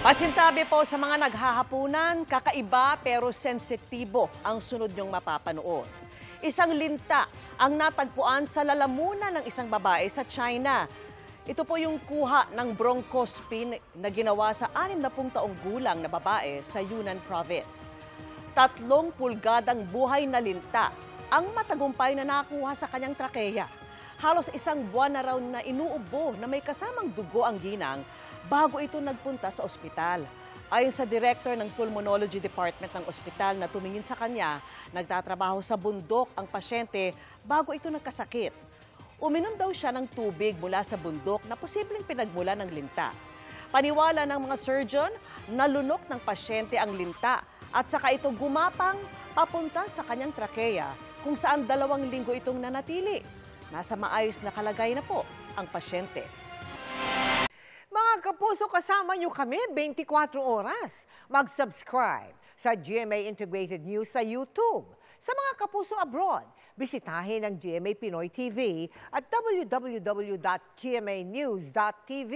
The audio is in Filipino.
Pasintabi po sa mga naghahapunan, kakaiba pero sensitibo ang sunod niyong mapapanood. Isang linta ang natagpuan sa lalamunan ng isang babae sa China. Ito po yung kuha ng bronchospin na ginawa sa 60 taong gulang na babae sa Yunnan Province. 3 pulgadang buhay na linta ang matagumpay na nakuha sa kanyang trakeya. Halos 1 buwan na raw na inuubo na may kasamang dugo ang ginang bago ito nagpunta sa ospital. Ayon sa director ng Pulmonology Department ng ospital na tumingin sa kanya, nagtatrabaho sa bundok ang pasyente bago ito nagkasakit. Uminom daw siya ng tubig mula sa bundok na posibleng pinagmula ng linta. Paniwala ng mga surgeon, nalunok ng pasyente ang linta at saka ito gumapang papunta sa kanyang trakeya kung saan 2 linggo itong nanatili. Nasa maayos na kalagayan na po ang pasyente. Mga kapuso, kasama nyo kami 24 oras. Mag-subscribe sa GMA Integrated News sa YouTube. Sa mga kapuso abroad, bisitahin ang GMA Pinoy TV at www.gmanews.tv.